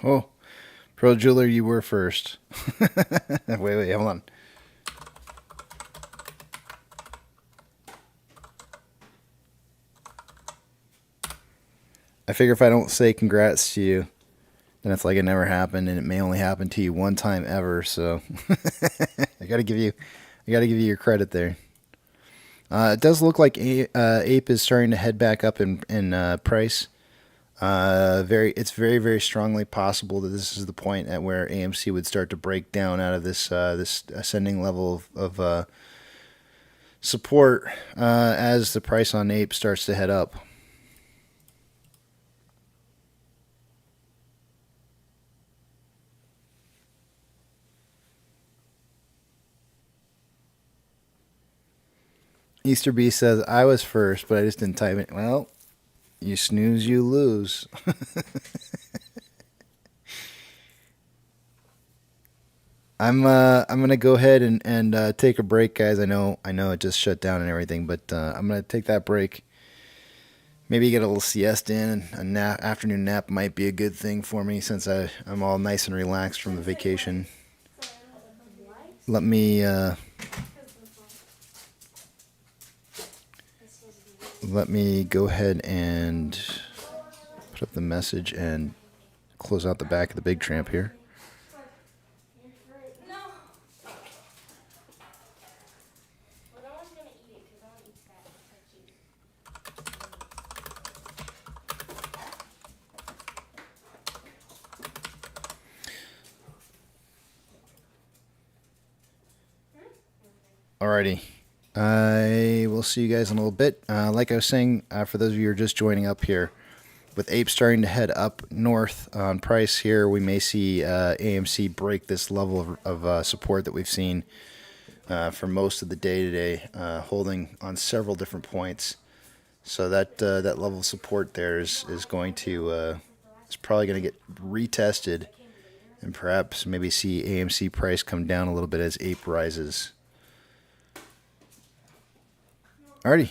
Oh, Pro Jeweler, you were first. Wait, hold on. I figure if I don't say congrats to you, then it's like it never happened, and it may only happen to you one time ever. So I gotta give you, your credit there. It does look like Ape is starting to head back up in price. It's very strongly possible that this is the point at where AMC would start to break down out of this ascending level of support as the price on Ape starts to head up. Easter Beast says I was first, but I just didn't type it. Well, you snooze, you lose. I'm gonna go ahead and take a break, guys. I know it just shut down and everything, but I'm gonna take that break. Maybe get a little siesta in. A afternoon nap might be a good thing for me since I'm all nice and relaxed from the vacation. Let me go ahead and put up the message and close out the back of the big tramp here. Alrighty. I will see you guys in a little bit. Like I was saying, for those of you who are just joining up here, with Ape starting to head up north on price here, we may see AMC break this level of support that we've seen for most of the day today, holding on several different points. So that level of support there is going to is probably going to get retested, and perhaps maybe see AMC price come down a little bit as Ape rises. Alrighty.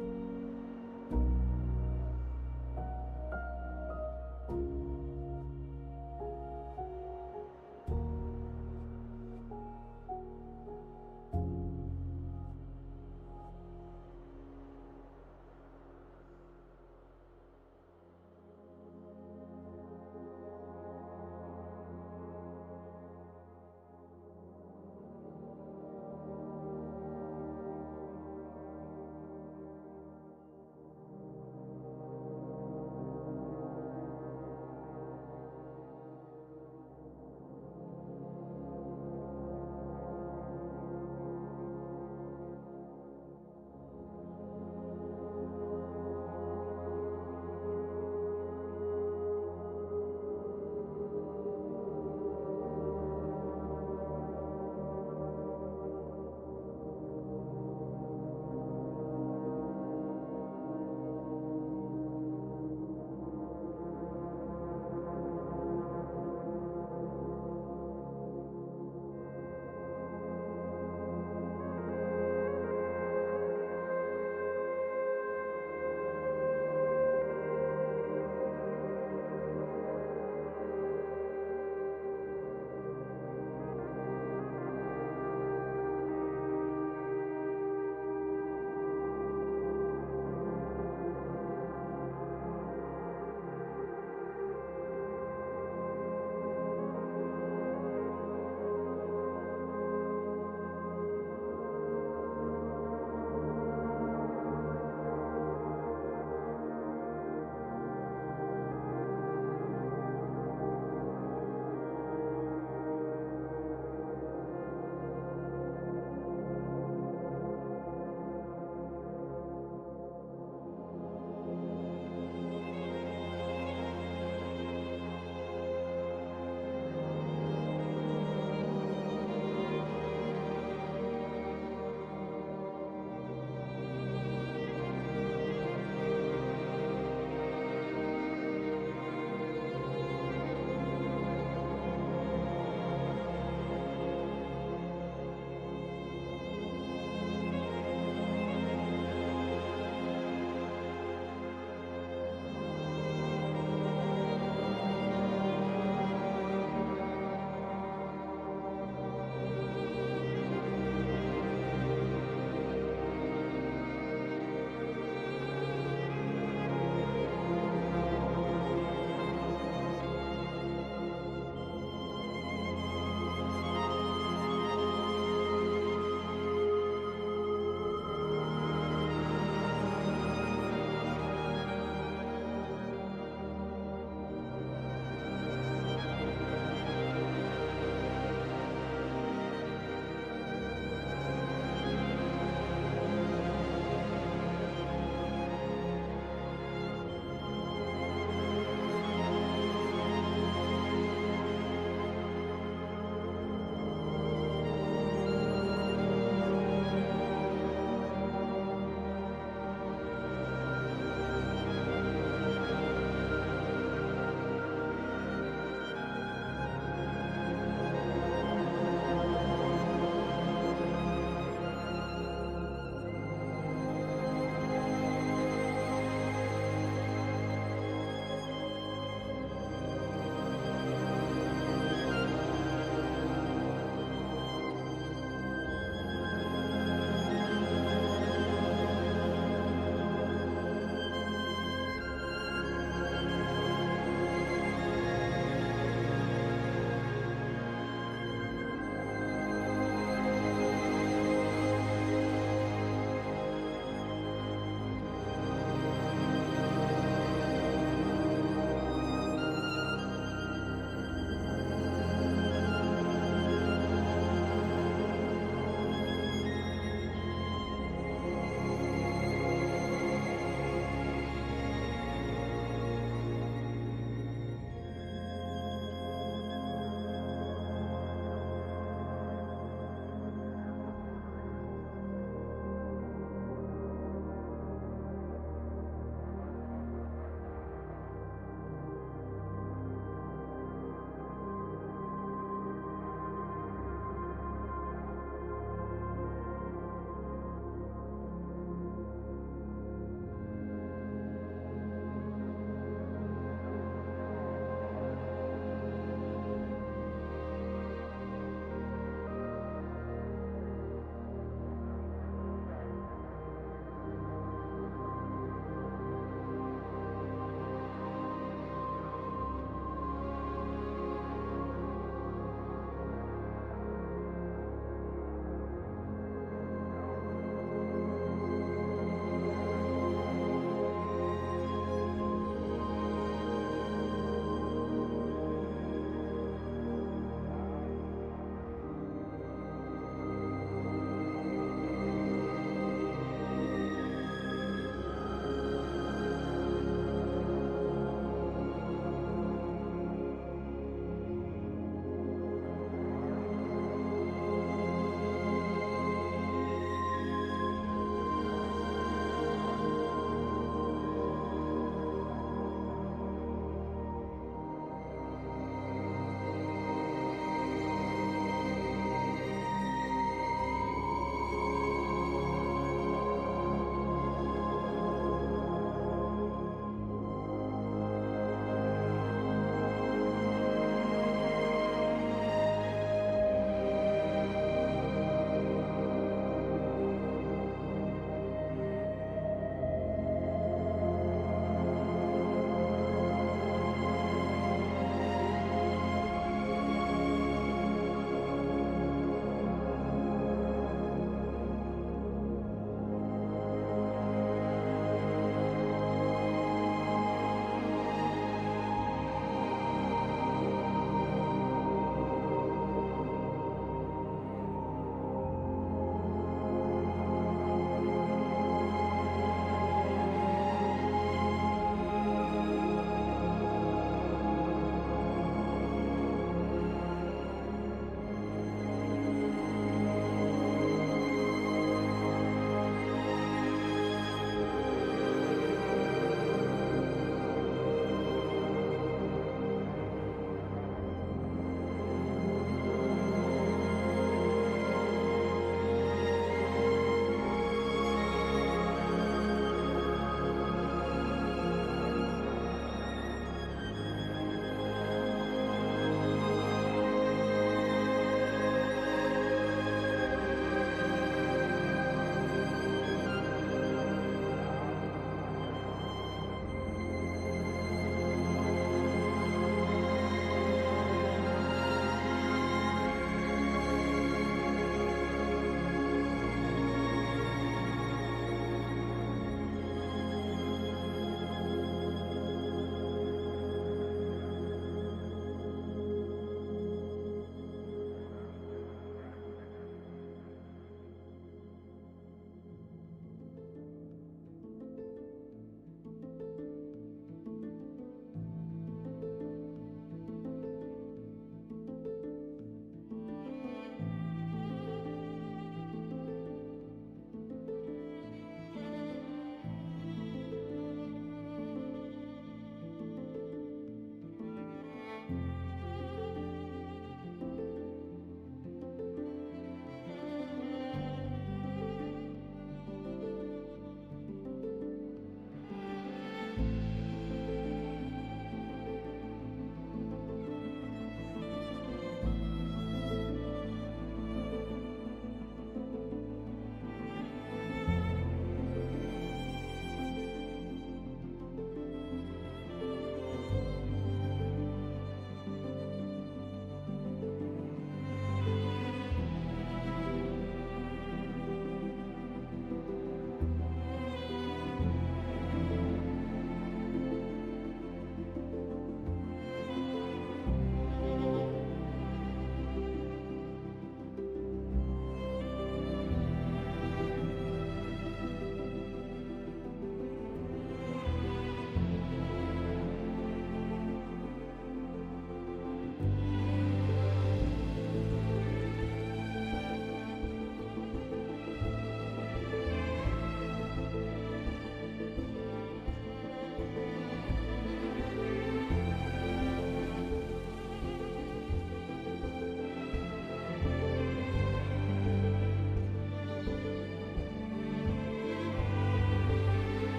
you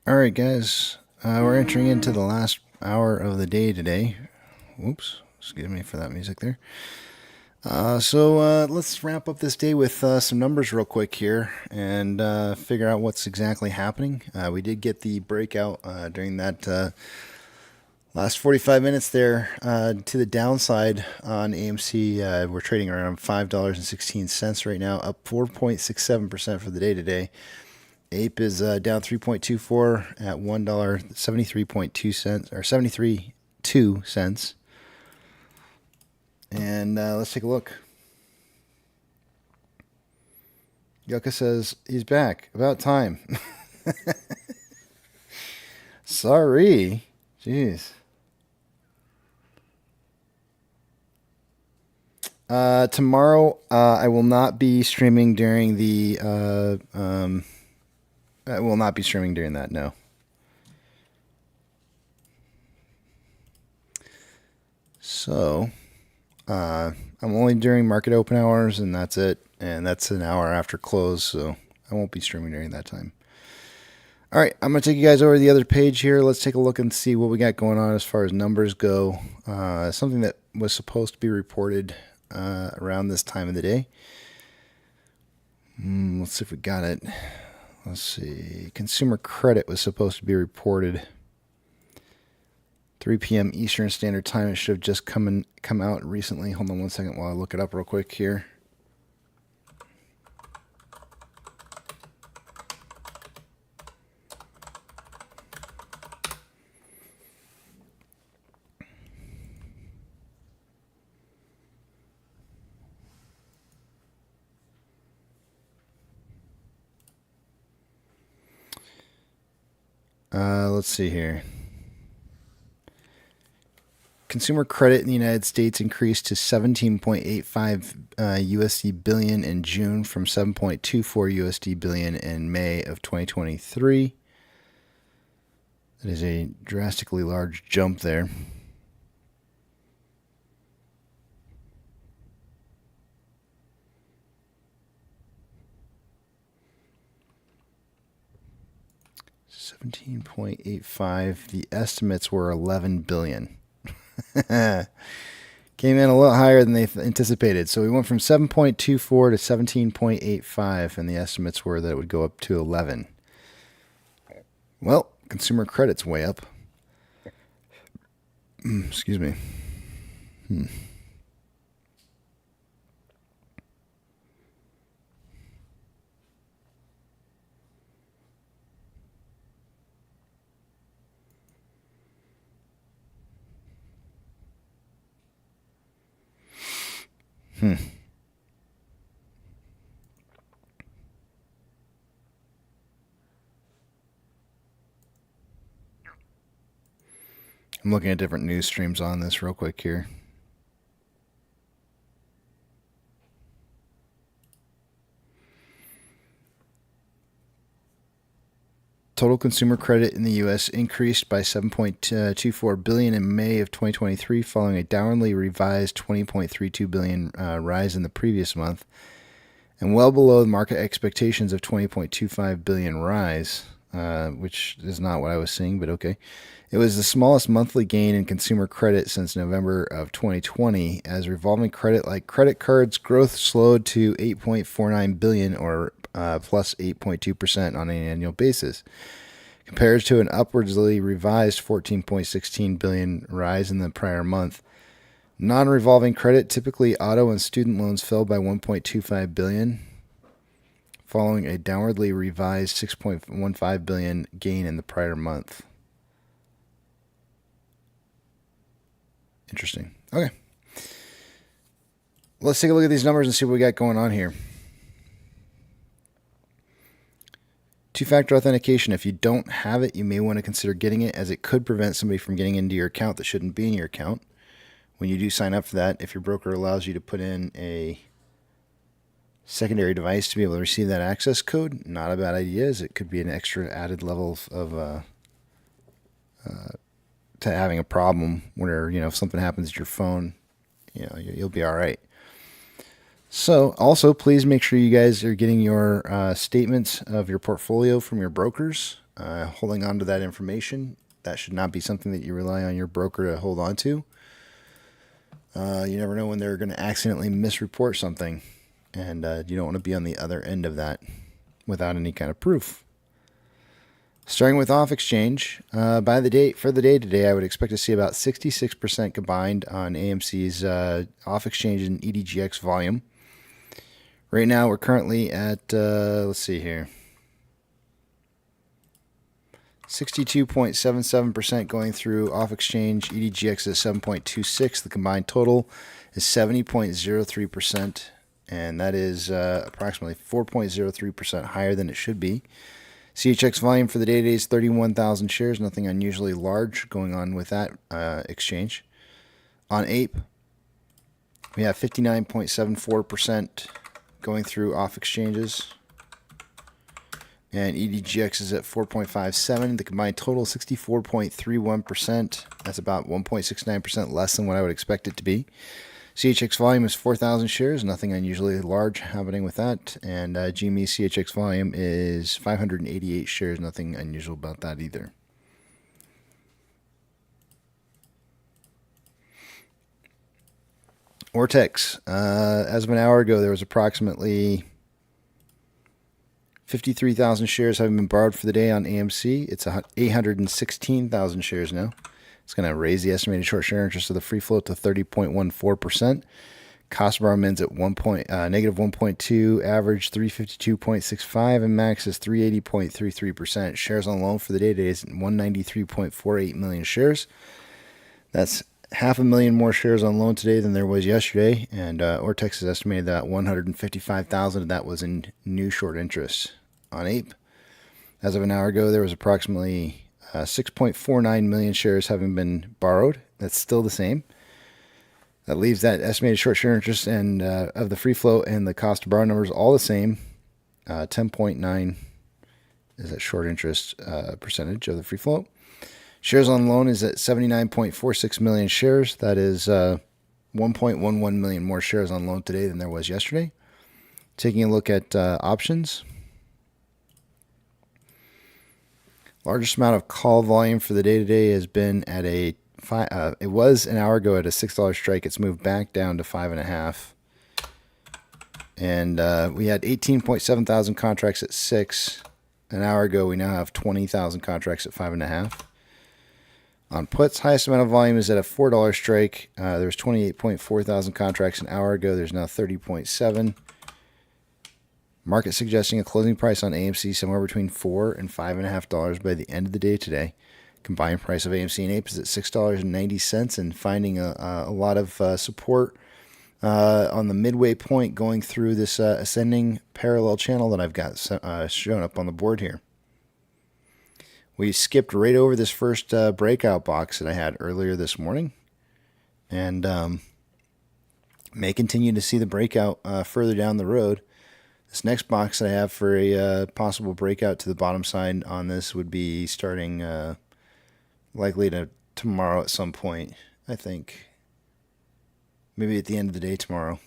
All right, guys, we're entering into the last hour of the day today. Whoops, excuse me for that music there. So let's wrap up this day with some numbers real quick here and figure out what's exactly happening. We did get the breakout during that last 45 minutes there to the downside on AMC. We're trading around $5.16 right now, up 4.67% for the day today. Ape is down 3.24 at $1.73.2 or 73.2 cents. And let's take a look. Yucca says he's back. About time. Sorry. Jeez. Tomorrow, I will not be streaming during the. I will not be streaming during that. No. So, I'm only during market open hours, and that's it. And that's an hour after close, so I won't be streaming during that time. All right, I'm going to take you guys over to the other page here. Let's take a look and see what we got going on as far as numbers go. Something that was supposed to be reported around this time of the day. Let's see if we got it. Let's see. Consumer credit was supposed to be reported 3 p.m. Eastern Standard Time. It should have just come out recently. Hold on one second while I look it up real quick here. Let's see here. Consumer credit in the United States increased to 17.85 USD billion in June from 7.24 USD billion in May of 2023. That is a drastically large jump there. $17.85. The estimates were 11 billion. Came in a little higher than they anticipated. So we went from 7.24 to 17.85, and the estimates were that it would go up to 11. Well, consumer credit's way up. Excuse me. I'm looking at different news streams on this real quick here. Total consumer credit in the U.S. increased by $7.24 billion in May of 2023, following a downwardly revised $20.32 billion rise in the previous month, and well below the market expectations of $20.25 billion rise, which is not what I was seeing, but okay. It was the smallest monthly gain in consumer credit since November of 2020, as revolving credit like credit cards growth slowed to $8.49 billion, or plus 8.2% on an annual basis, compared to an upwardly revised $14.16 billion rise in the prior month. Non-revolving credit, typically auto and student loans, fell by $1.25 billion, following a downwardly revised $6.15 billion gain in the prior month. Interesting. Okay. Let's take a look at these numbers and see what we got going on here. Two-factor authentication. If you don't have it, you may want to consider getting it, as it could prevent somebody from getting into your account that shouldn't be in your account. When you do sign up for that, if your broker allows you to put in a secondary device to be able to receive that access code, not a bad idea, as it could be an extra added level of to having a problem where, if something happens to your phone, you'll be all right. So also, please make sure you guys are getting your statements of your portfolio from your brokers. holding on to that information. That should not be something that you rely on your broker to hold on to. You never know when they're going to accidentally misreport something, and you don't want to be on the other end of that without any kind of proof. Starting with off exchange, for the day today, I would expect to see about 66% combined on AMC's off exchange and EDGX volume. Right now, we're currently at let's see here, 62.77% going through off exchange. EDGX is 7.26. The combined total is 70.03%, and that is approximately 4.03% higher than it should be. CHX volume for the day today is 31,000 shares. Nothing unusually large going on with that exchange. On Ape, we have 59.74% going through off exchanges. And EDGX is at 4.57. The combined total 64.31%. That's about 1.69% less than what I would expect it to be. CHX volume is 4,000 shares. Nothing unusually large happening with that. And GME CHX volume is 588 shares. Nothing unusual about that either. Ortex. As of an hour ago, there was approximately 53,000 shares having been borrowed for the day on AMC. It's 816,000 shares now. It's going to raise the estimated short share interest of the free float to 30.14%. Cost of borrow min's at negative 1.2, average 352.65, and max is 380.33%. Shares on loan for the day today is 193.48 million shares. That's 500,000 more shares on loan today than there was yesterday, and Ortex has estimated that 155,000 of that was in new short interest. On Ape, as of an hour ago, there was approximately 6.49 million shares having been borrowed. That's still the same. That leaves that estimated short share interest and of the free float and the cost to borrow numbers all the same. 10.9 is that short interest percentage of the free float. Shares on loan is at 79.46 million shares. That is 1.11 million more shares on loan today than there was yesterday. Taking a look at options. Largest amount of call volume for the day today has been at it was an hour ago at a $6 strike. It's moved back down to 5.5. And we had 18.7 thousand contracts at 6. An hour ago, we now have 20,000 contracts at 5.5. On puts, highest amount of volume is at a $4 strike. There was 28.4 thousand contracts an hour ago. There's now 30.7. Market suggesting a closing price on AMC somewhere between $4 and $5.50 by the end of the day today. Combined price of AMC and Ape is at $6.90 and finding a lot of support on the midway point going through this ascending parallel channel that I've got shown up on the board here. We skipped right over this first breakout box that I had earlier this morning, and may continue to see the breakout further down the road. This next box that I have for a possible breakout to the bottom side on this would be starting likely tomorrow at some point, I think. Maybe at the end of the day tomorrow.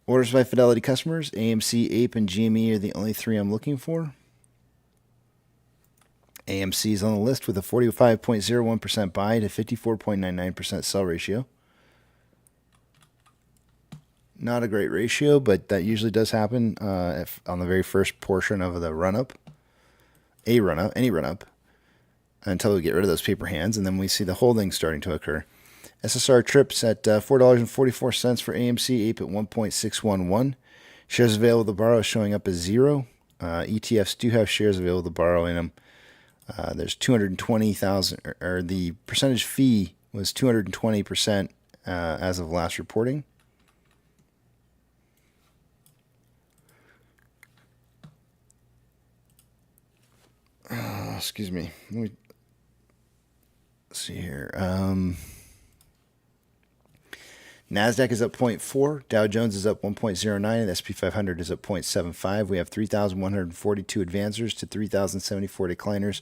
Orders by Fidelity customers, AMC, Ape, and GME are the only three I'm looking for. AMC is on the list with a 45.01% buy to 54.99% sell ratio. Not a great ratio, but that usually does happen on the very first portion of the run-up. Any run-up, until we get rid of those paper hands, and then we see the holding starting to occur. SSR trips at $4.44 for AMC, Ape at 1.611. Shares available to borrow is showing up as 0. ETFs do have shares available to borrow in them. There's 220,000, or the percentage fee was 220% as of last reporting. Excuse me. Let me see here. NASDAQ is up 0.4. Dow Jones is up 1.09. And the SP 500 is up 0.75. We have 3,142 advancers to 3,074 decliners.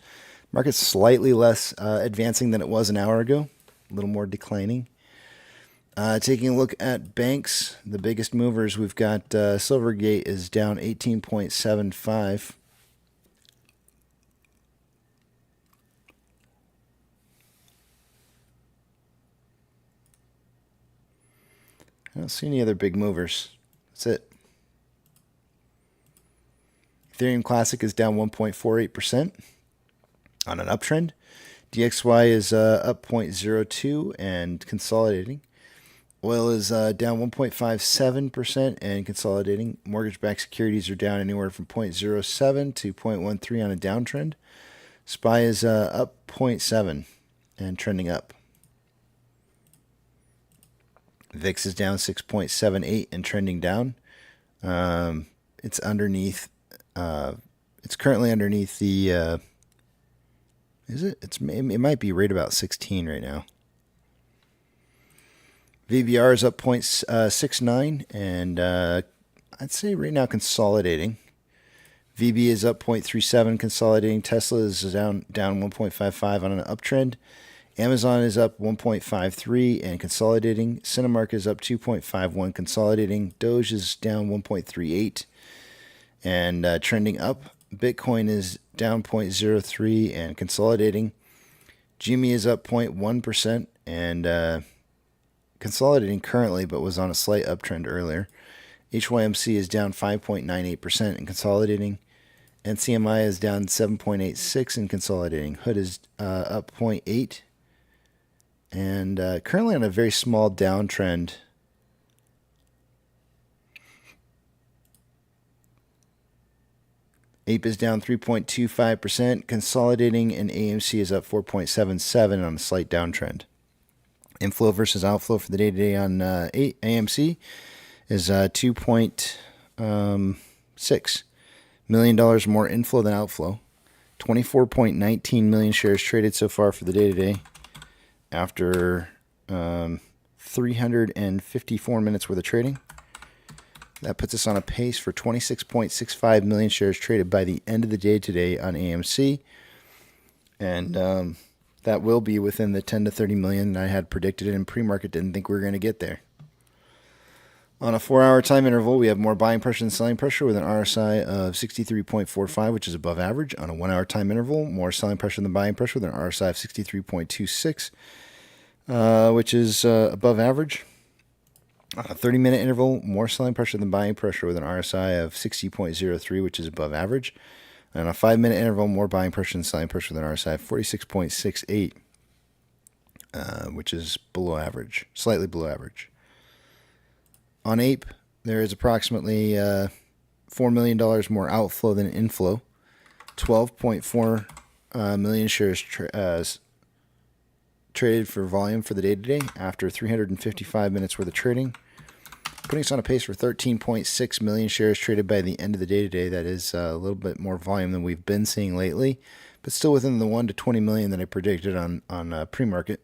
Market's slightly less advancing than it was an hour ago. A little more declining. Taking a look at banks, the biggest movers, we've got Silvergate is down 18.75. I don't see any other big movers. That's it. Ethereum Classic is down 1.48% on an uptrend. DXY is up 0.02 and consolidating. Oil is down 1.57% and consolidating. Mortgage-backed securities are down anywhere from 0.07 to 0.13 on a downtrend. SPY is up 0.7 and trending up. VIX is down 6.78 and trending down. It's underneath. It's currently underneath the. Is it? It might be right about 16 right now. VBR is up 0.69 and I'd say right now consolidating. VB is up 0.37 consolidating. Tesla is down 1.55 on an uptrend. Amazon is up 1.53 and consolidating. Cinemark is up 2.51 consolidating. Doge is down 1.38 and trending up. Bitcoin is down 0.03 and consolidating. GME is up 0.1% and consolidating currently, but was on a slight uptrend earlier. HYMC is down 5.98% and consolidating. NCMI is down 7.86 and consolidating. Hood is up 0.8 and currently on a very small downtrend. Ape is down 3.25%, consolidating, and AMC is up 4.77 on a slight downtrend. Inflow versus outflow for the day-to-day on AMC is $2.6 million more inflow than outflow. 24.19 million shares traded so far for the day-to-day after 354 minutes worth of trading. That puts us on a pace for 26.65 million shares traded by the end of the day today on AMC. And that will be within the 10 to 30 million I had predicted in pre-market. Didn't think we were going to get there. On a 4-hour time interval, we have more buying pressure than selling pressure with an RSI of 63.45, which is above average. On a 1-hour time interval, more selling pressure than buying pressure with an RSI of 63.26, which is above average. On a 30-minute interval, more selling pressure than buying pressure with an RSI of 60.03, which is above average. And on a 5-minute interval, more buying pressure than selling pressure with an RSI of 46.68, which is below average, slightly below average. On Ape, there is approximately $4 million more outflow than inflow. 12.4 million shares traded for volume for the day today after 355 minutes worth of trading, putting us on a pace for 13.6 million shares traded by the end of the day today. That is a little bit more volume than we've been seeing lately, but still within the 1 to 20 million that I predicted on pre-market.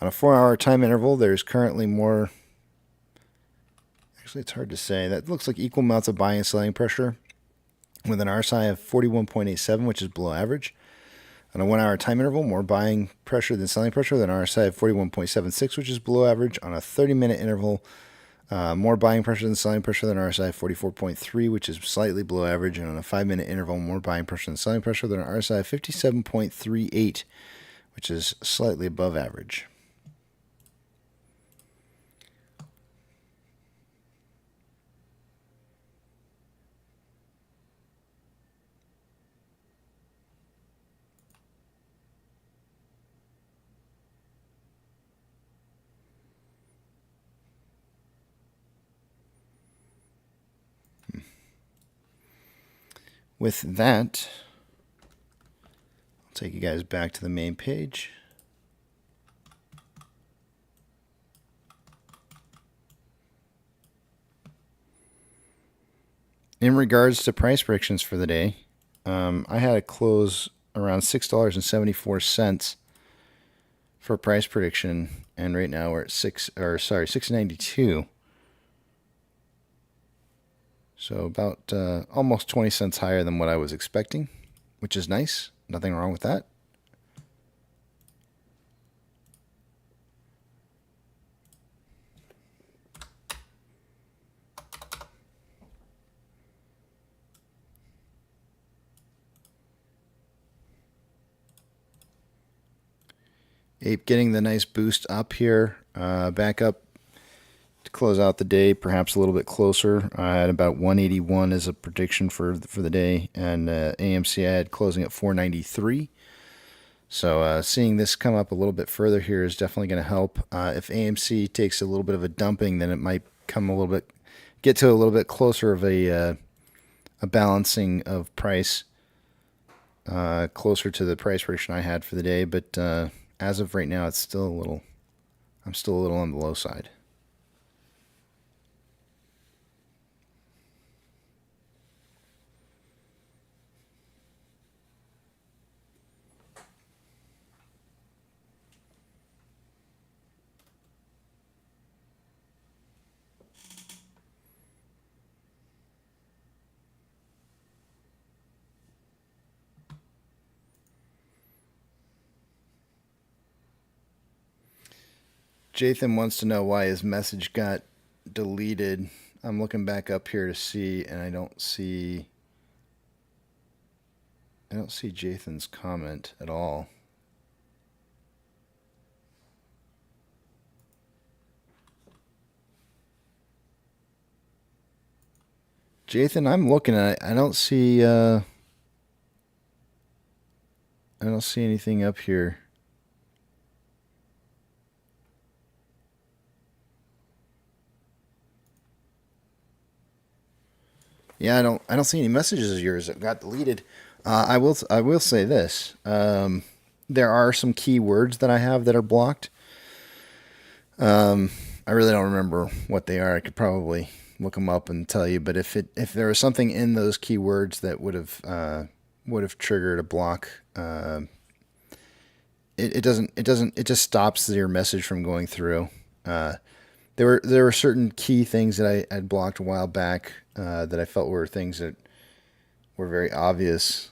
On a 4-hour time interval, there's currently more. Actually, it's hard to say. That looks like equal amounts of buying and selling pressure with an RSI of 41.87, which is below average. On a 1-hour time interval, more buying pressure than selling pressure with an RSI of 41.76, which is below average. On a 30-minute interval, more buying pressure than selling pressure with an RSI of 44.3, which is slightly below average. And on a 5-minute interval, more buying pressure than selling pressure with an RSI of 57.38, which is slightly above average. With that, I'll take you guys back to the main page. In regards to price predictions for the day, I had a close around $6.74 for price prediction, and right now we're at $6.92. So about almost 20 cents higher than what I was expecting, which is nice. Nothing wrong with that. Ape getting the nice boost up here. Back up to close out the day, perhaps a little bit closer. I had about 181 as a prediction for the day, and AMC I had closing at 493. So seeing this come up a little bit further here is definitely going to help. If AMC takes a little bit of a dumping, then it might get to a little bit closer of a balancing of price, closer to the price prediction I had for the day. But as of right now, I'm still a little on the low side. Jathan wants to know why his message got deleted. I'm looking back up here to see, and I don't see Jathan's comment at all. Jathan, I'm looking at it. I don't see anything up here. Yeah, I don't see any messages of yours that got deleted. I will say this. There are some keywords that I have that are blocked. I really don't remember what they are. I could probably look them up and tell you. But if there was something in those keywords that would have triggered a block, it just stops your message from going through. There were certain key things that I had blocked a while back that I felt were things that were very obvious,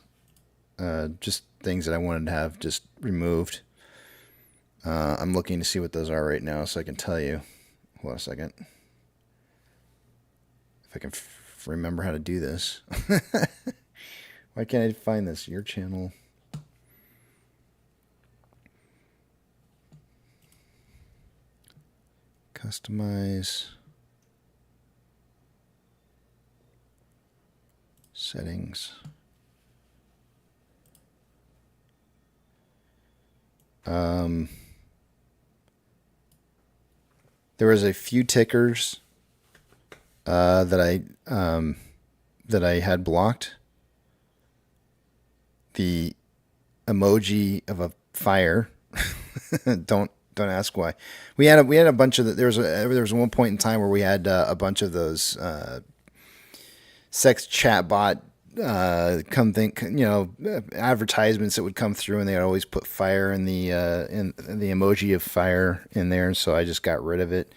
just things that I wanted to have just removed. I'm looking to see what those are right now, so I can tell you. Hold on a second. If I can remember how to do this. Why can't I find this? Your channel. Customize. Settings. There was a few tickers that I had blocked. The emoji of a fire. Don't ask why. We had a bunch of there was one point in time where we had a bunch of those sex chatbot advertisements that would come through, and they would always put fire in the emoji of fire in there, and so I just got rid of it.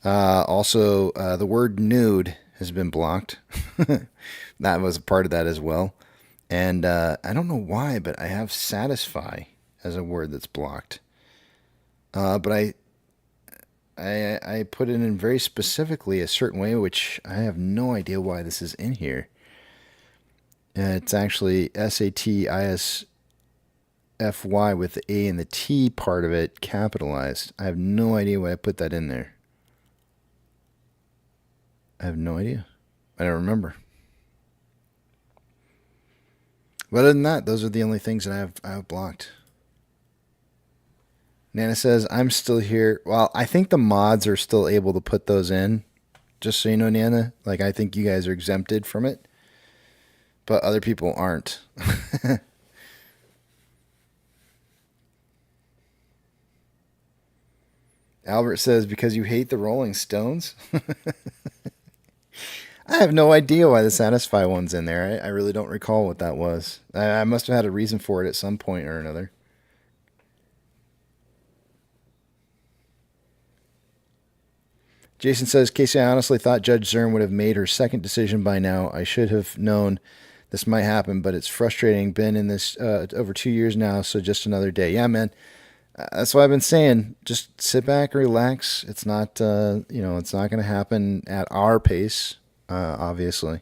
Also, the word nude has been blocked. That was a part of that as well. And I don't know why, but I have satisfy as a word that's blocked. But I put it in very specifically a certain way, which I have no idea why this is in here. It's actually SATISFY with the A and the T part of it capitalized. I have no idea why I put that in there. I have no idea. I don't remember. But other than that, those are the only things that I have blocked. Nana says, I'm still here. Well, I think the mods are still able to put those in. Just so you know, Nana. Like, I think you guys are exempted from it. But other people aren't. Albert says, because you hate the Rolling Stones? I have no idea why the Satisfy one's in there. I really don't recall what that was. I must have had a reason for it at some point or another. Jason says, Casey, I honestly thought Judge Zern would have made her second decision by now. I should have known this might happen, but it's frustrating. Been in this over 2 years now, so just another day. Yeah, man. That's what I've been saying. Just sit back, relax. It's not, it's not going to happen at our pace, obviously.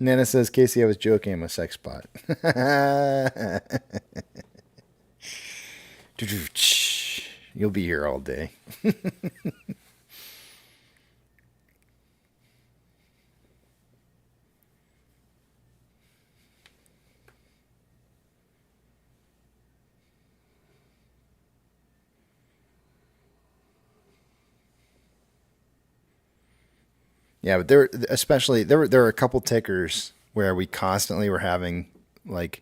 Nana says, Casey, I was joking. I'm a sex bot. You'll be here all day. Yeah, but there were a couple tickers where we constantly were having like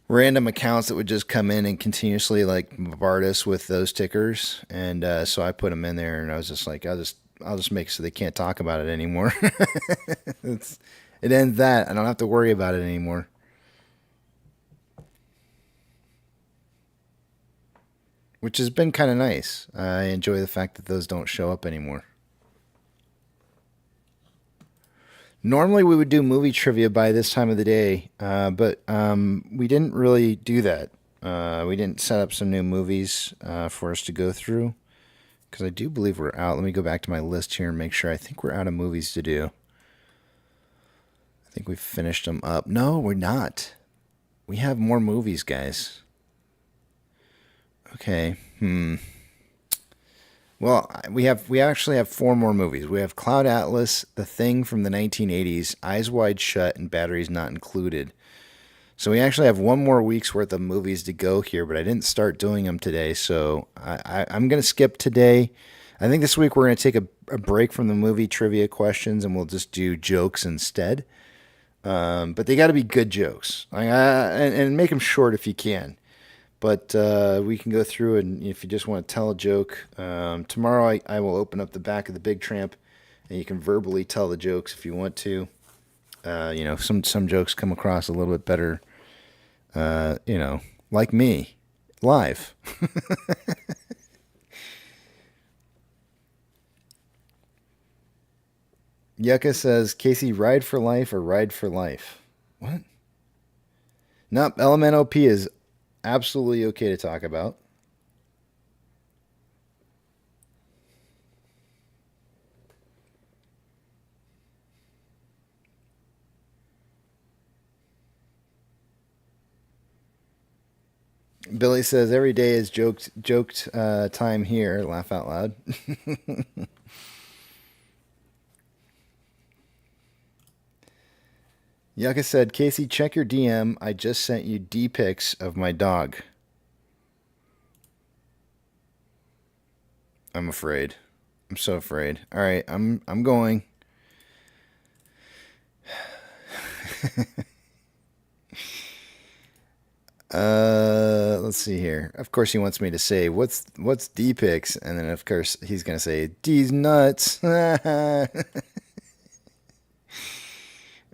random accounts that would just come in and continuously like bombard us with those tickers, and so I put them in there, and I was just like, I'll just make so they can't talk about it anymore. It ends that I don't have to worry about it anymore. Which has been kind of nice. I enjoy the fact that those don't show up anymore. Normally we would do movie trivia by this time of the day, but we didn't really do that. We didn't set up some new movies for us to go through because I do believe we're out. Let me go back to my list here and make sure. I think we're out of movies to do. I think we've finished them up. No, we're not. We have more movies, guys. Okay. Well, we actually have four more movies. We have Cloud Atlas, The Thing from the 1980s, Eyes Wide Shut, and Batteries Not Included. So we actually have one more week's worth of movies to go here, but I didn't start doing them today, so I'm going to skip today. I think this week we're going to take a break from the movie trivia questions, and we'll just do jokes instead. But they got to be good jokes, and make them short if you can. But we can go through, and if you just want to tell a joke, tomorrow I will open up the back of the Big Tramp, and you can verbally tell the jokes if you want to. Some jokes come across a little bit better, like me, live. Yucca says, Casey, ride for life or ride for life? What? Nope, LMNOP is absolutely okay to talk about. Billy says every day is joked time here. Laugh out loud. Yucca said, Casey, check your DM. I just sent you D pics of my dog. I'm afraid. I'm so afraid. All right, I'm going. Let's see here. Of course, he wants me to say what's D pics, and then of course he's gonna say D's nuts.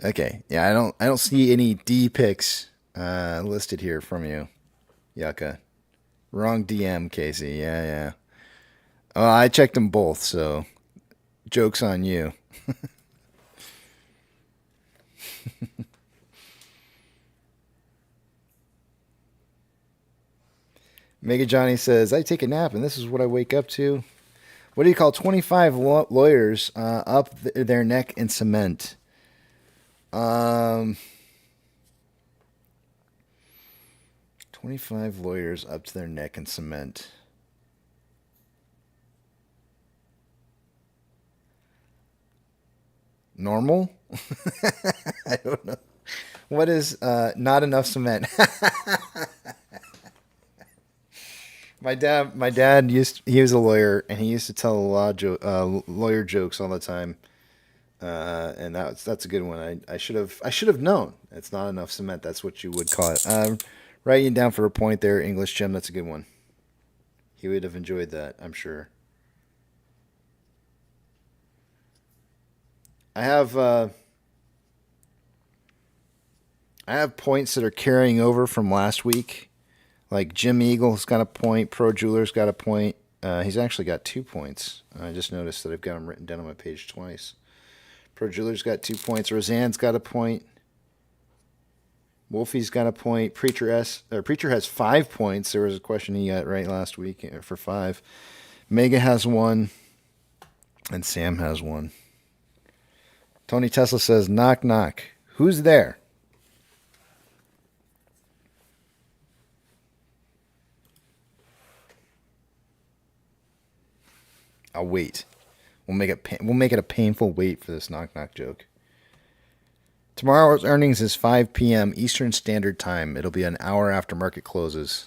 Okay, yeah, I don't see any D pics listed here from you, Yucca. Wrong DM, Casey. Yeah. Oh, I checked them both, so joke's on you. Mega Johnny says, I take a nap and this is what I wake up to. What do you call 25 lawyers up their neck in cement? 25 lawyers up to their neck in cement. Normal? I don't know. What is not enough cement? My dad he was a lawyer, and he used to tell lawyer jokes all the time, and that's a good one. I should have known. It's not enough cement. That's what you would call it. Writing down for a point there, English Gem. That's a good one. He would have enjoyed that, I'm sure. I have points that are carrying over from last week. Like Jim Eagle's got a point. Pro Jeweler's got a point. He's actually got 2 points. I just noticed that I've got them written down on my page twice. Pro Jeweler's got 2 points. Roseanne's got a point. Wolfie's got a point. Preacher has 5 points. There was a question he got right last week for 5. Mega has 1. And Sam has 1. Tony Tesla says, knock, knock. Who's there? I'll wait. We'll make it a painful wait for this knock, knock joke. Tomorrow's earnings is 5 p.m. Eastern Standard Time. It'll be an hour after market closes.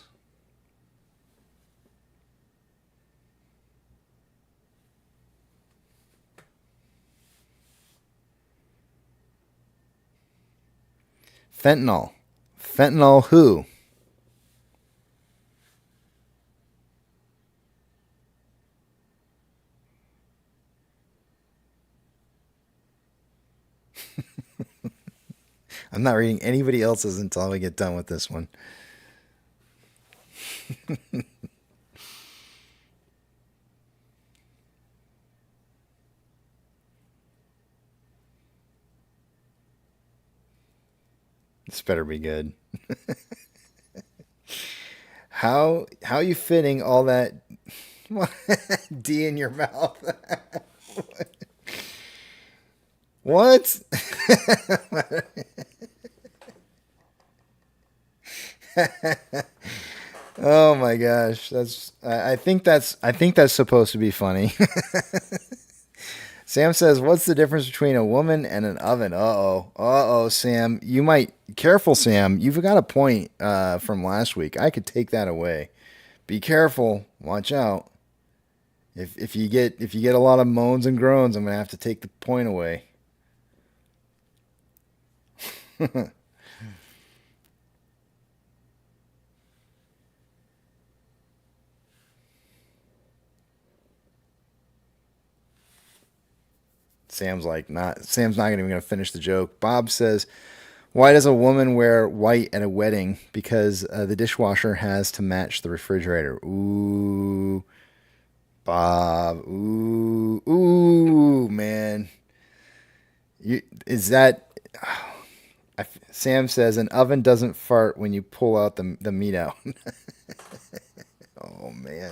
Fentanyl. Fentanyl who? I'm not reading anybody else's until we get done with this one. This better be good. How you fitting all that D in your mouth? What? Oh my gosh, I think that's supposed to be funny. Sam says, "What's the difference between a woman and an oven?" Sam. Careful, Sam. You've got a point from last week. I could take that away. Be careful. Watch out. If you get a lot of moans and groans, I'm gonna have to take the point away. Sam's not even going to finish the joke. Bob says, why does a woman wear white at a wedding? Because the dishwasher has to match the refrigerator. Ooh, Bob. Ooh, man. Sam says, an oven doesn't fart when you pull out the meat out. Oh, man.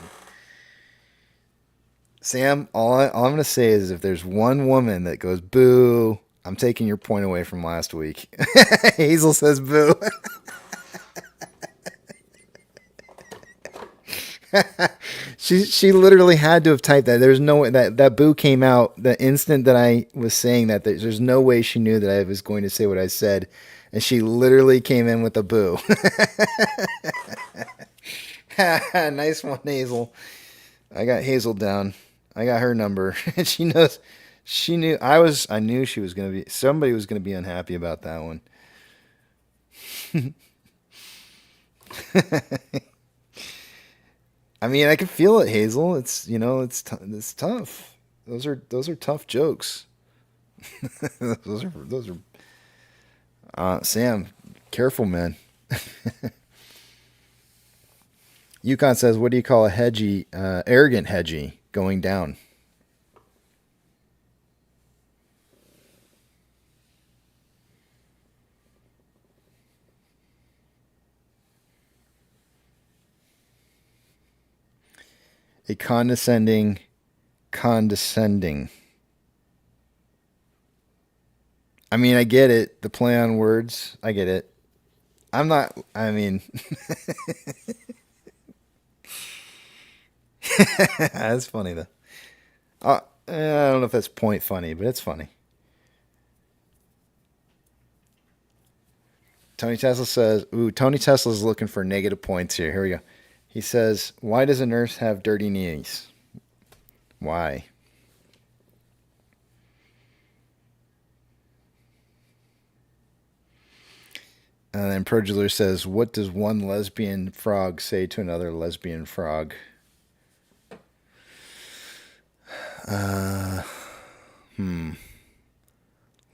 Sam, all I'm going to say is if there's one woman that goes, boo, I'm taking your point away from last week. Hazel says, boo. She literally had to have typed that. There's no way that boo came out the instant that I was saying that. There's no way she knew that I was going to say what I said. And she literally came in with a boo. Nice one, Hazel. I got Hazel down. I got her number. And she knows. She knew I knew she was going to be. Somebody was going to be unhappy about that one. I mean, I can feel it, Hazel. It's tough. Those are tough jokes. those are. Sam, careful, man. Yukon says, what do you call a hedgie, arrogant hedgie going down? A condescending. I mean, I get it. The play on words. I get it. I mean. That's funny, though. I don't know if that's point funny, but it's funny. Tony Tesla says, ooh, Tony Tesla's looking for negative points here. Here we go. He says, why does a nurse have dirty knees? Why? And then Projuler says, what does one lesbian frog say to another lesbian frog?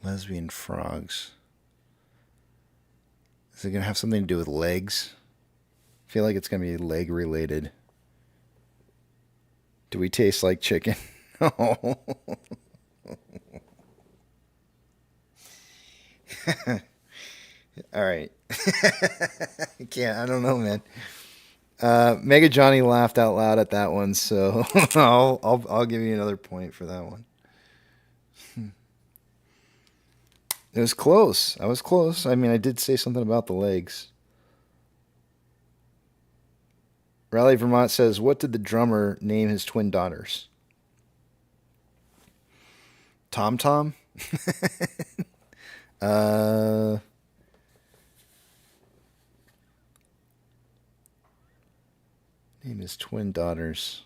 Lesbian frogs. Is it going to have something to do with legs? I feel like it's going to be leg related. Do we taste like chicken? Oh. All right. I don't know, man. Mega Johnny laughed out loud at that one, so I'll give you another point for that one. It was close. I was close. I mean, I did say something about the legs. Raleigh, Vermont says, what did the drummer name his twin daughters? Tom Tom? uh, name his twin daughters.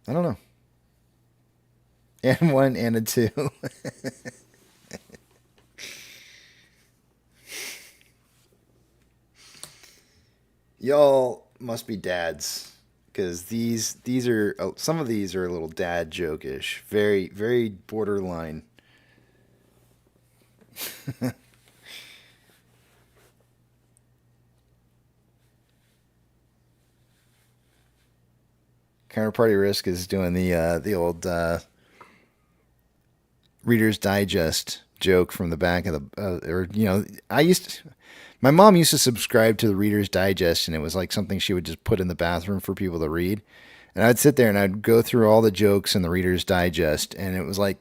I don't know. And one and a two. Y'all must be dads, because these are some of these are a little dad joke-ish, very borderline. Counterparty Risk is doing the old Reader's Digest joke from the back of the or my mom used to subscribe to the Reader's Digest, and it was like something she would just put in the bathroom for people to read. And I'd sit there and I'd go through all the jokes in the Reader's Digest, and it was like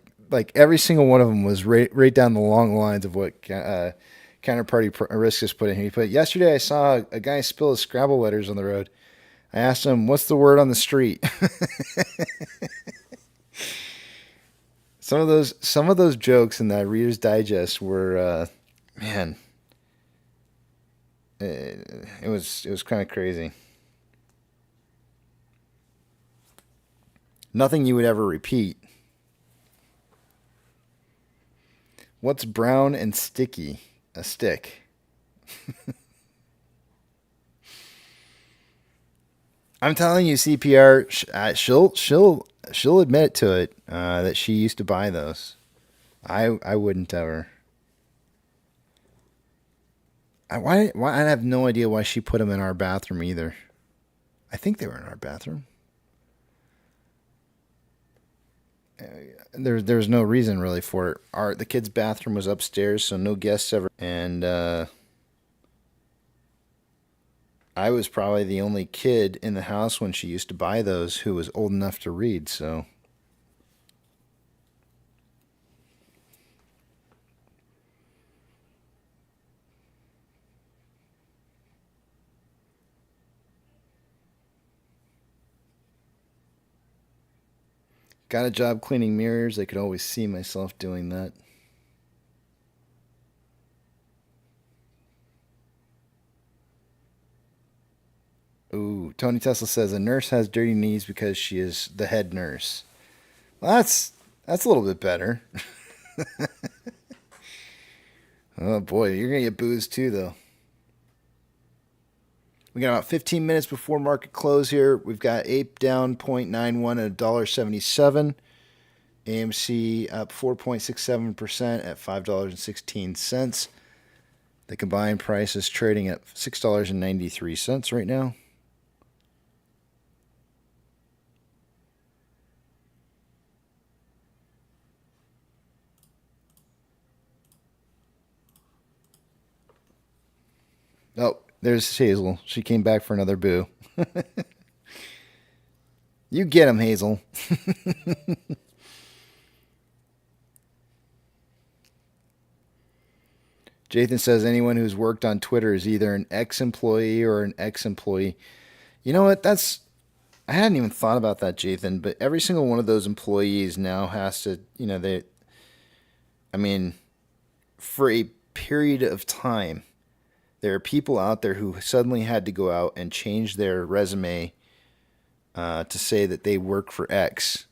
every single one of them was right down the long lines of what Counterparty Risk has put in here. He put, yesterday I saw a guy spill his Scrabble letters on the road. I asked him, what's the word on the street? Some of those jokes in that Reader's Digest were, man, it was kind of crazy. Nothing you would ever repeat. What's brown and sticky? A stick. I'm telling you, CPR. She'll admit to it that she used to buy those. I wouldn't ever. Why I have no idea why she put them in our bathroom either. I think they were in our bathroom. There's no reason really for it. The kids' bathroom was upstairs, so no guests ever. And I was probably the only kid in the house when she used to buy those who was old enough to read. So. Got a job cleaning mirrors. I could always see myself doing that. Ooh, Tony Tesla says a nurse has dirty knees because she is the head nurse. Well, that's a little bit better. Oh boy, you're gonna get boozed too, though. We got about 15 minutes before market close here. We've got Ape down 0.91 at $1.77. AMC up 4.67% at $5.16. The combined price is trading at $6.93 right now. Oh, there's Hazel. She came back for another boo. You get him, Hazel. Jathan says anyone who's worked on Twitter is either an ex-employee or an ex-employee. You know what? I hadn't even thought about that, Jathan, but every single one of those employees now has to, I mean, for a period of time, there are people out there who suddenly had to go out and change their resume to say that they work for X,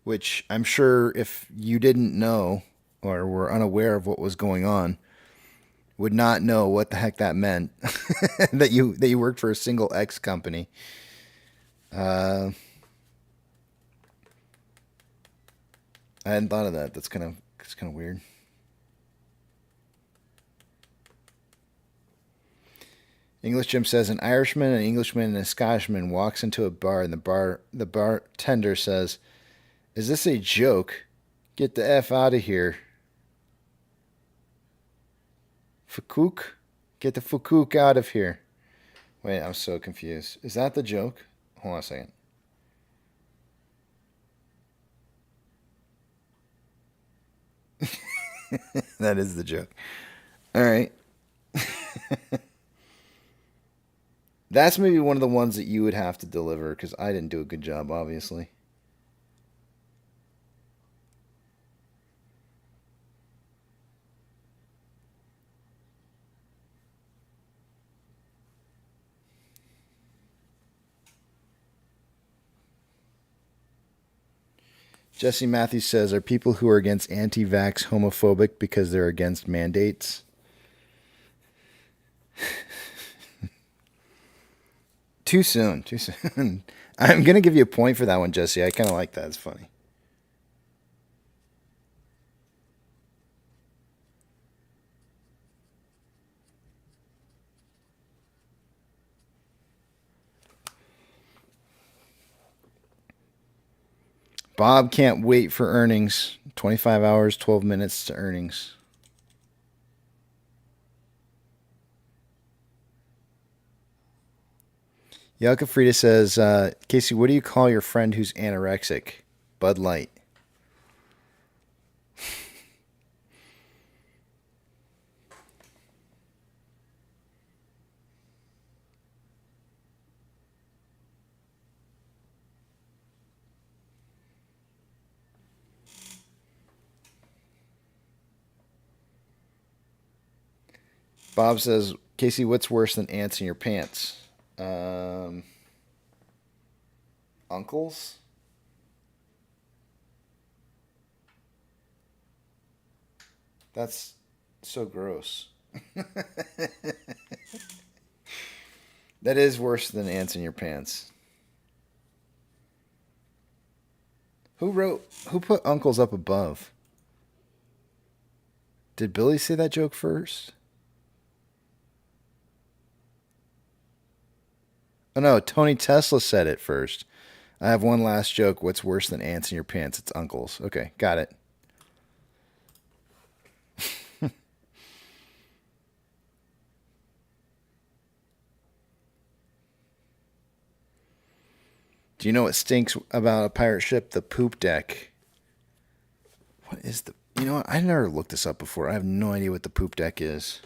which I'm sure if you didn't know or were unaware of what was going on, would not know what the heck that meant. that you worked for a single X company. I hadn't thought of that. It's kind of weird. English Jim says an Irishman, an Englishman, and a Scotsman walks into a bar, and the bartender says, "Is this a joke? Get the F out of here." Fukook? Get the fukook out of here. Wait, I'm so confused. Is that the joke? Hold on a second. That is the joke. All right. That's maybe one of the ones that you would have to deliver because I didn't do a good job, obviously. Jesse Matthews says, "Are people who are against anti-vax homophobic because they're against mandates?" Too soon. Too soon. I'm gonna give you a point for that one, Jesse. I kind of like that. It's funny. Bob can't wait for earnings. 25 hours, 12 minutes to earnings. Yelka Frida says, Casey, what do you call your friend who's anorexic? Bud Light. Bob says, Casey, what's worse than ants in your pants? Uncles? That's so gross. That is worse than ants in your pants. Who put uncles up above? Did Billy say that joke first? Oh no, Tony Tesla said it first. I have one last joke. What's worse than ants in your pants? It's uncles. Okay, got it. Do you know what stinks about a pirate ship? The poop deck. What is the... You know what? I never looked this up before. I have no idea what the poop deck is.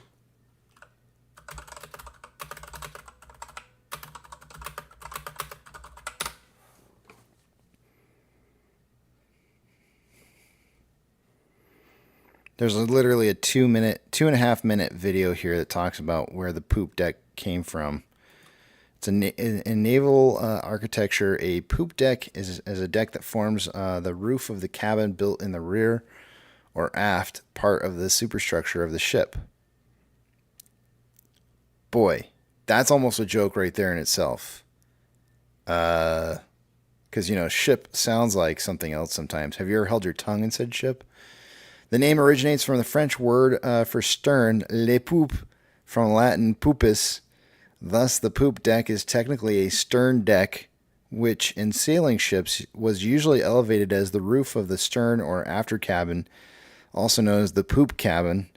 There's literally a 2.5 minute video here that talks about where the poop deck came from. It's in naval architecture. A poop deck is a deck that forms the roof of the cabin built in the rear or aft part of the superstructure of the ship. Boy, that's almost a joke right there in itself. Because, ship sounds like something else sometimes. Have you ever held your tongue and said ship? The name originates from the French word for stern, le poupe, from Latin pupus. Thus, the poop deck is technically a stern deck, which in sailing ships was usually elevated as the roof of the stern or after cabin, also known as the poop cabin.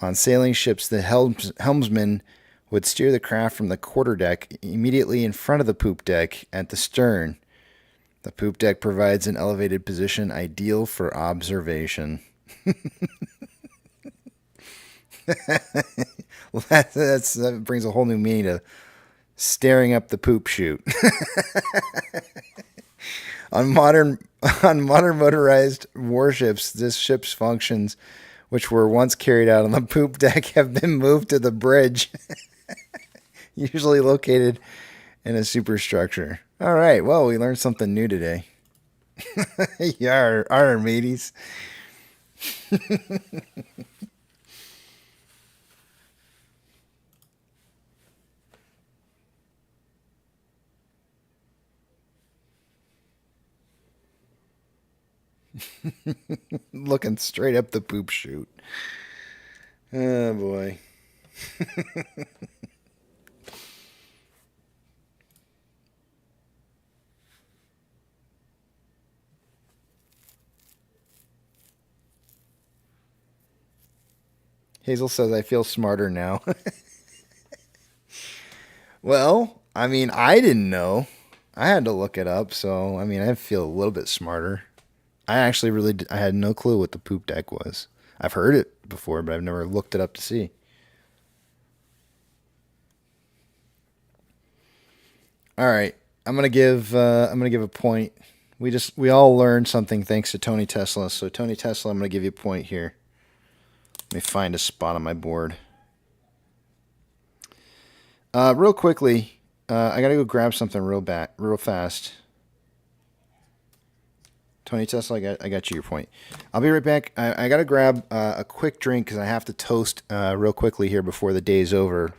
On sailing ships, the helmsman would steer the craft from the quarterdeck immediately in front of the poop deck at the stern. The poop deck provides an elevated position ideal for observation. That brings a whole new meaning to staring up the poop chute. On modern motorized warships, this ship's functions, which were once carried out on the poop deck, have been moved to the bridge, usually located in a superstructure. All right, well, we learned something new today. Yar, mateys. Looking straight up the poop chute. Oh boy. Hazel says, I feel smarter now. Well, I mean, I didn't know. I had to look it up, so I mean, I feel a little bit smarter. I actually I had no clue what the poop deck was. I've heard it before, but I've never looked it up to see. All right, I'm gonna give a point. We all learned something thanks to Tony Tesla. So Tony Tesla, I'm gonna give you a point here. Let me find a spot on my board. Real quickly, I gotta go grab something real fast. Tony Tesla, I got you your point. I'll be right back. I gotta grab a quick drink because I have to toast real quickly here before the day's over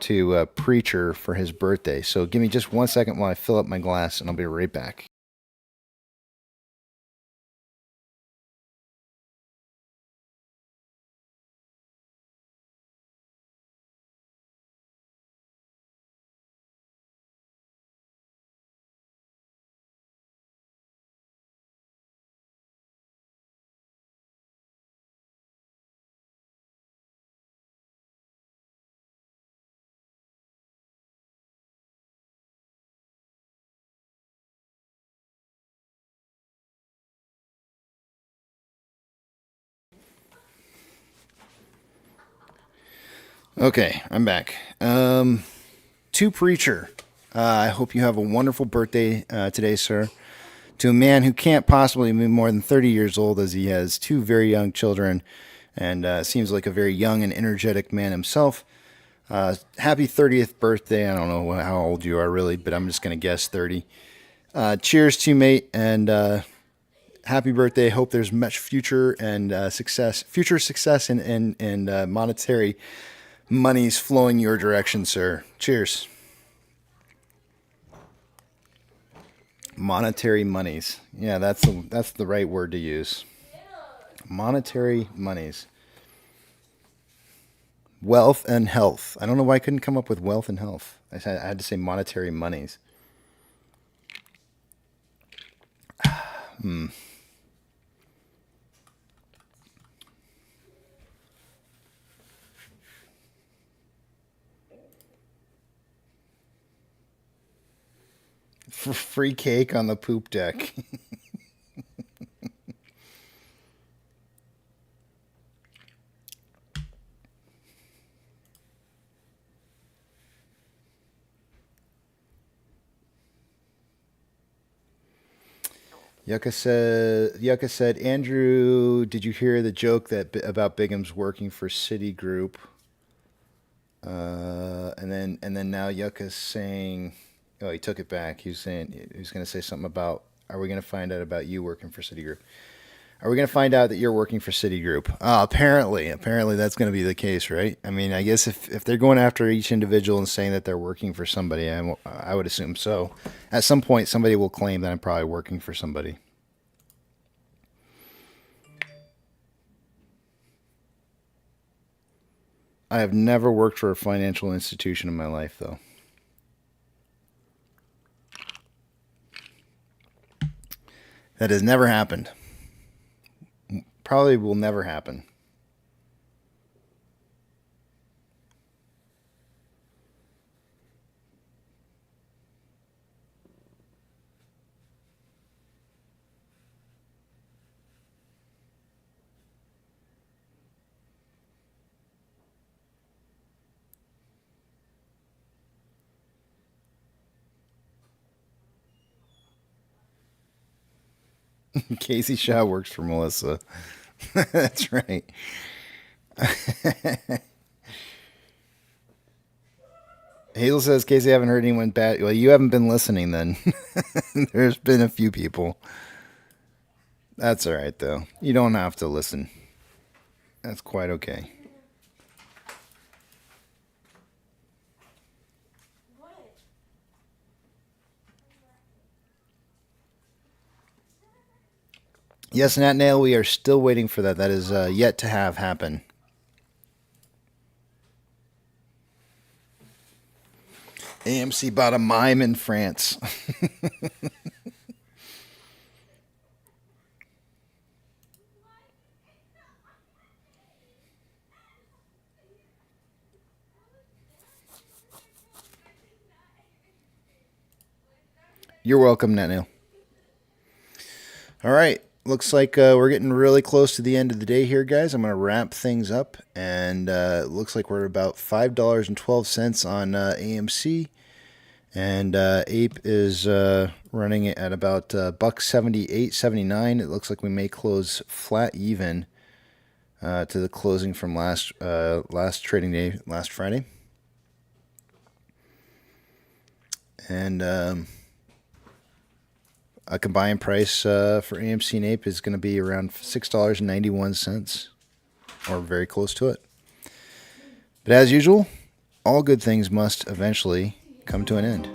to Preacher for his birthday. So give me just 1 second while I fill up my glass, and I'll be right back. Okay, I'm back. To Preacher, I hope you have a wonderful birthday today, sir. To a man who can't possibly be more than 30 years old, as he has two very young children and seems like a very young and energetic man himself. Happy 30th birthday. I don't know how old you are really, but I'm just going to guess 30. Cheers to you, mate, and happy birthday. Hope there's much future and future success and monetary monies flowing your direction, sir. Cheers. Monetary monies. Yeah, that's the right word to use. Monetary monies. Wealth and health. I don't know why I couldn't come up with wealth and health. I had to say monetary monies. Free cake on the poop deck. Yucca said, Andrew, did you hear the joke about Bigham's working for Citigroup? And then now Yucca's saying, oh, he took it back. He was saying he was going to say something about, are we going to find out about you working for Citigroup? Are we going to find out that you're working for Citigroup? Apparently that's going to be the case, right? I mean, I guess if they're going after each individual and saying that they're working for somebody, I would assume so. At some point, somebody will claim that I'm probably working for somebody. I have never worked for a financial institution in my life, though. That has never happened. Probably will never happen. Casey Shaw works for Melissa. That's right. Hazel says, Casey, I haven't heard anyone bad. Well, you haven't been listening then. There's been a few people. That's all right, though. You don't have to listen. That's quite okay. Yes, Nat Nail, we are still waiting for that. That is yet to have happen. AMC bought a mime in France. You're welcome, Nat Nail. All right, looks like we're getting really close to the end of the day here, guys. I'm going to wrap things up, and it looks like we're about $5.12 on AMC, and Ape is running it at about $1.78.79. It looks like we may close flat even to the closing from last trading day, last Friday, and a combined price for AMC and Ape is going to be around $6.91, or very close to it. But as usual, all good things must eventually come to an end.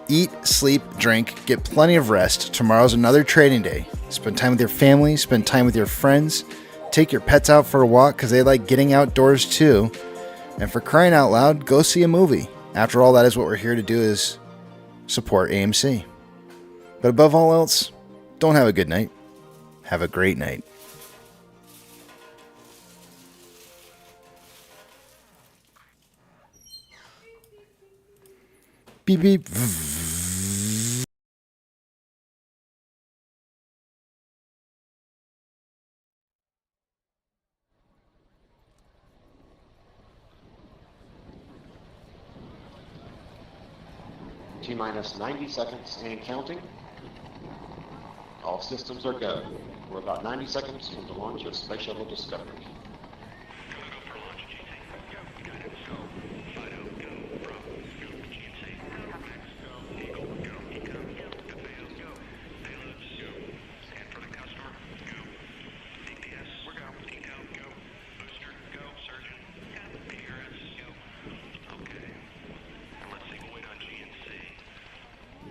Eat, sleep, drink, get plenty of rest. Tomorrow's another trading day. Spend time with your family, spend time with your friends. Take your pets out for a walk because they like getting outdoors too. And for crying out loud, go see a movie. After all, that is what we're here to do, is support AMC. But above all else, don't have a good night. Have a great night. Beep beep. T-minus 90 seconds and counting. All systems are go. We're about 90 seconds from the launch of Space Shuttle Discovery.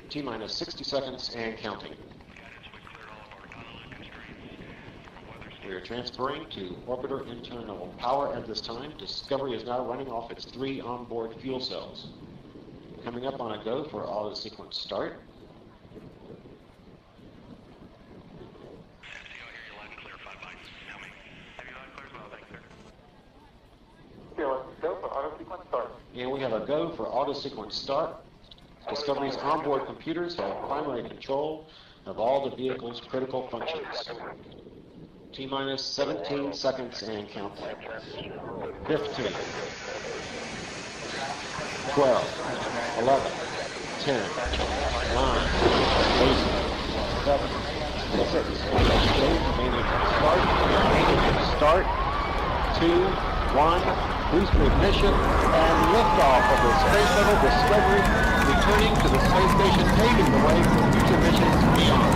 T-minus 60 seconds and counting. We are transferring to orbiter internal power at this time. Discovery is now running off its 3 onboard fuel cells. Coming up on a go for auto sequence start. And we have a go for auto sequence start. Discovery's onboard computers have primary control of all the vehicle's critical functions. T-minus 17 seconds and counting. 15, 12, 11, 10, 9, 8, 7, 6, start, 2, 1, boost ignition, and liftoff of the Space Shuttle Discovery, returning to the space station, paving the way for future missions beyond.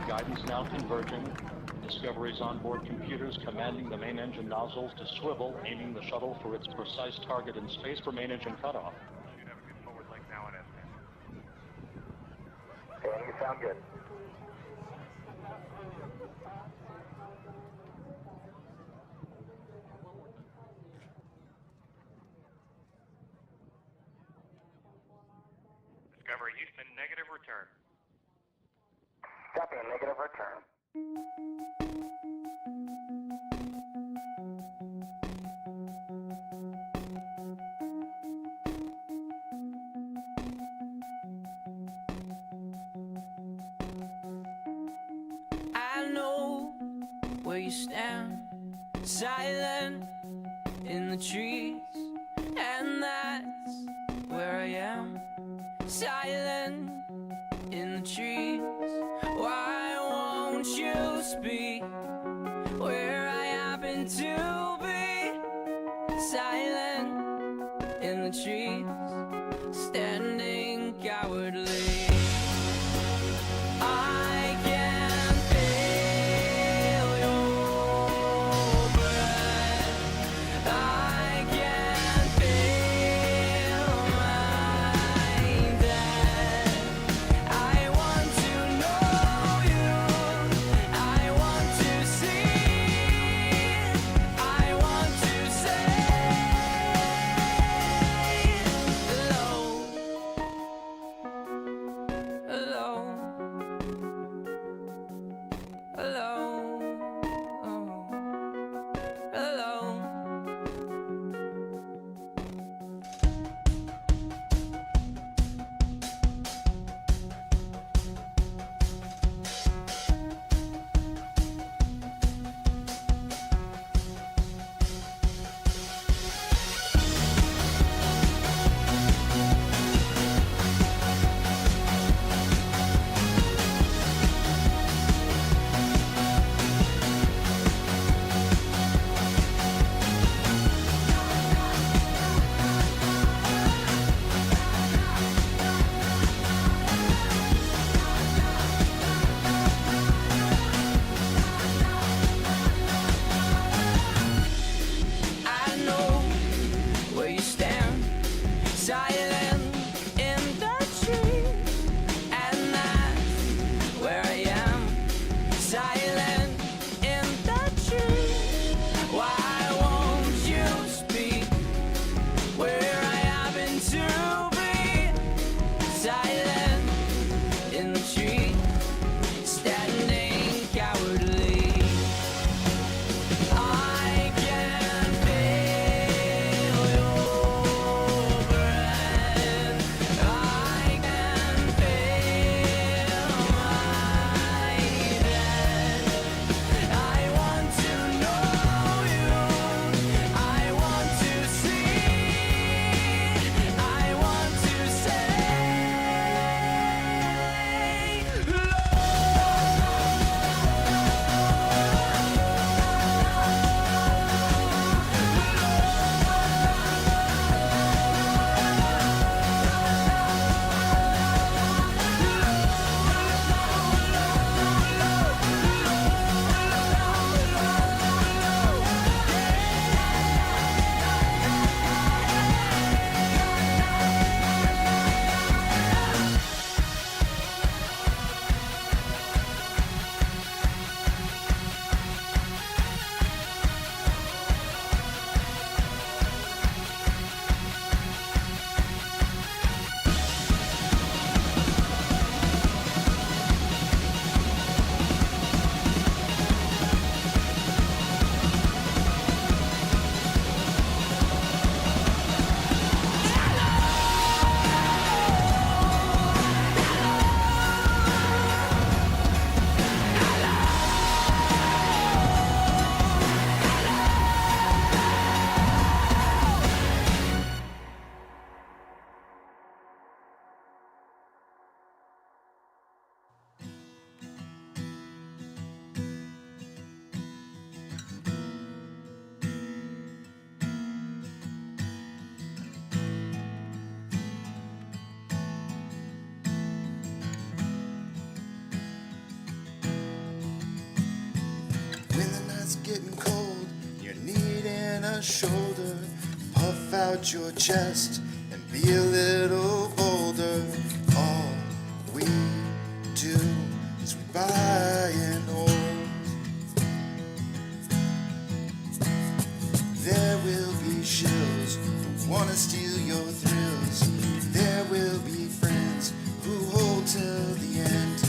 Guidance now converging. Discovery's onboard computers commanding the main engine nozzles to swivel, aiming the shuttle for its precise target in space for main engine cutoff. Okay, you sound good. Discovery Houston, negative return. Copy, a negative return. where you stand, silent in the trees, and that's where I am, silent in the trees. Why won't you speak where I happen to be, silent in the trees, standing cowardly. I can feel your breath, I can feel my death. I want to know you, I want to see, I want to say hello, hello, hello, hello. I know where you stand, silent in the tree, and that's where I am, silent in the tree. Why won't you speak where I happen to be, silent in the tree, standing cowardly. I can feel your breath, I can feel my death. I want to know you, I want to see, I want to say When the night's getting cold, you're needing a shoulder. Puff out your chest and be a little bolder. All we do is we buy and hold. There will be shills who wanna steal your thrills. There will be friends who hold till the end.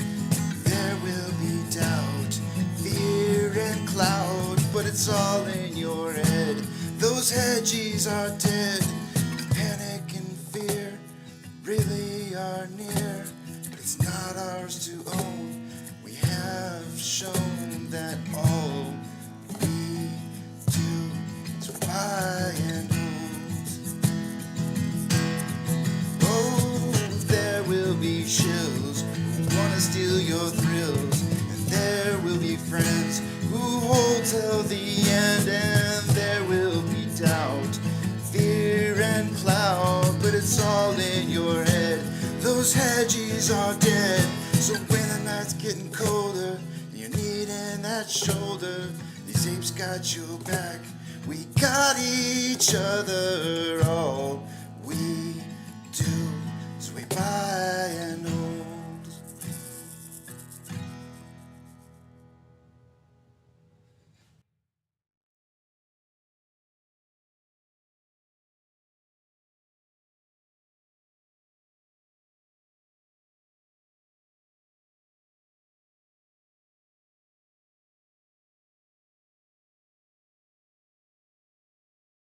There will be doubt, fear and cloud, but it's all in your head. Those hedgies are dead. Panic and fear really are near, but it's not ours to own. We have shown that all steal your thrills. And there will be friends who hold till the end, and there will be doubt, fear and cloud, but it's all in your head. Those hedgies are dead. So when the night's getting colder, you're needing that shoulder, these apes got your back. We got each other. All we do is we buy and know